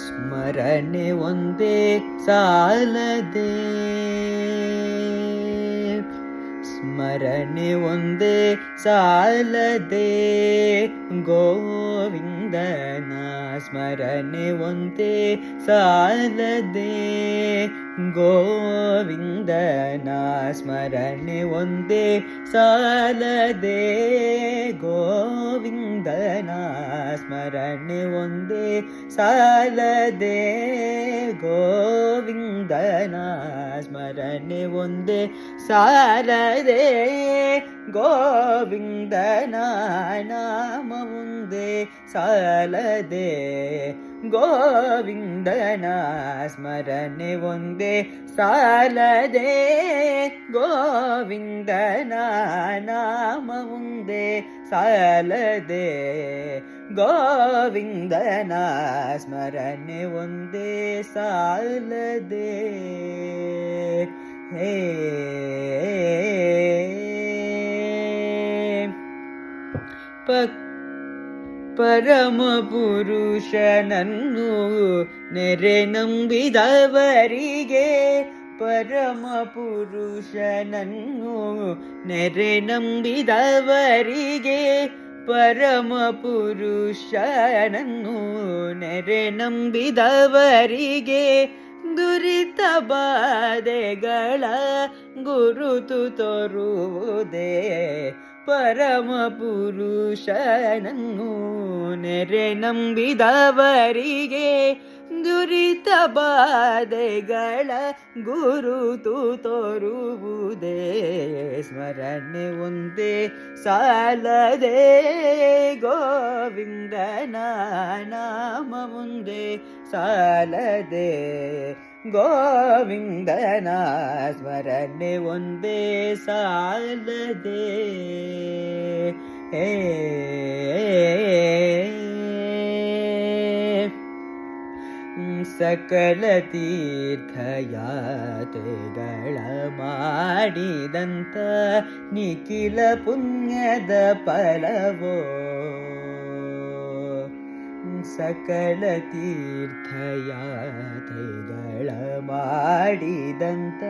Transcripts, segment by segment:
ಸ್ಮರಣೆ ಒಂದೇ ಸಾಲದೆ, ಸ್ಮರಣೆ ಒಂದೇ ಸಾಲದೆ ಗೋವಿಂದನ ಸ್ಮರಣೆ ಒಂದೇ ಸಾಲದೆ, ಗೋವಿಂದನ ಸ್ಮರಣೆ ಒಂದೇ ಸಾಲದೆ, ಗೋವಿಂದನ ಸ್ಮರಣೆ ಒಂದೇ ಸಾಲದೆ, ಗೋವಿಂದನ ಸ್ಮರಣೆ ಒಂದೇ ಸಾಲದೆ, ಗೋವಿಂದನ ನಾಮ ಒಂದೇ ಸಾಲದೆ, ಗೋವಿಂದನ ಸ್ಮರಣೆ ಒಂದೇ ಸಾಲದೆ, ಗೋವಿಂದನ ನಾಮ ಒಂದೇ ಸಾಲದೆ, ಗೋವಿಂದನ ಸ್ಮರಣೆ ಒಂದೇ ಸಾಲದೆ. ಹೇ ಪರಮ ಪುರುಷನನ್ನು ನೆರೆ ನಂಬಿದವರಿಗೆ, ಪರಮ ಪುರುಷನನ್ನು ನೆರೆ ನಂಬಿದವರಿಗೆ, ಪರಮ ಪುರುಷನನ್ನು ನೆರೆ ನಂಬಿದವರಿಗೆ, ದುರಿತ ಬಾಧೆಗಳ ಗುರುತು ತೋರುವುದೇ, ಪರಮ ಪುರುಷನನ್ನು ನೆರೆ ನಂಬಿದವರಿಗೆ, ದುರಿತ ಬಾಧೆಗಳ ಗುರುತು ತೋರುವುದೇ, ಸ್ಮರಣೆ ಒಂದೇ ಸಾಲದೆ, ಗೋವಿಂದನ ನಾಮ ಒಂದೇ ಸಾಲದೆ, ಗೋವಿಂದನ ಸ್ಮರಣೆ ಒಂದೇ ಸಾಲದೆ. ಸಕಲ ತೀರ್ಥಯಾತ್ರೆಗಳ ಮಾಡಿದಂಥ ನಿಖಿಲ ಪುಣ್ಯದ ಫಲವೋ, ಸಕಲ ತೀರ್ಥಯಾತ್ರೆಗಳ ಮಾಡಿದಂಥ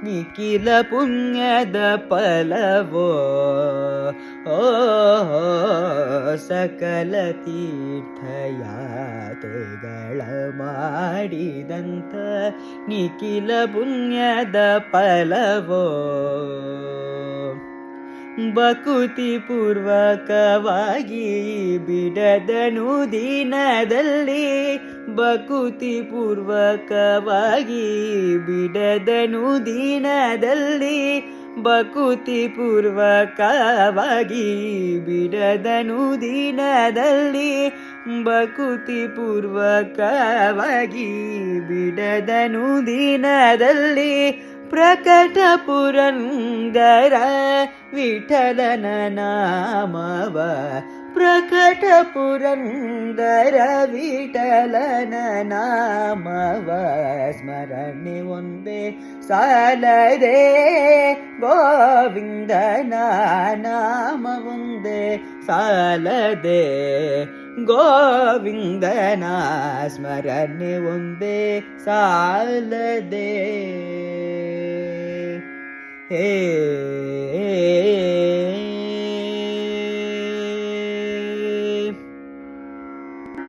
ನಿಖಿಲ ಪುಣ್ಯದ ಫಲವೋ, ಓ ಸಕಲ ತೀರ್ಥಯಾತ್ರೆಗಳ ಮಾಡಿದಂಥ ನಿಖಿಲ ಪುಣ್ಯದ ಫಲವೋ, ಭಕುತಿ ಪೂರ್ವಕವಾಗಿ ಬಿಡದನು ದಿನದಲ್ಲಿ, ಭಕುತಿ ಪೂರ್ವಕವಾಗಿ ಬಿಡದನು ದಿನದಲ್ಲಿ, ಭಕುತಿ ಪೂರ್ವಕವಾಗಿ ಬಿಡದನು ದಿನದಲ್ಲಿ, ಭಕುತಿ ಪೂರ್ವಕವಾಗಿ ಬಿಡದನು ದಿನದಲ್ಲಿ, ಪ್ರಕಟ ಪುರಂದರ ವಿಠಲನ ನಾಮವ, ಪ್ರಕಟ ಪುರಂದರ ವಿಠಲನ ನಾಮವ, ಸ್ಮರಣೆ ಒಂದೇ ಸಾಲದೆ, ಗೋವಿಂದನ ನಾಮ ಒಂದೇ ಸಾಲದೆ, ಗೋವಿಂದನ ಸ್ಮರಣೆ ಒಂದೇ ಸಾಲದೆ. ಹೇ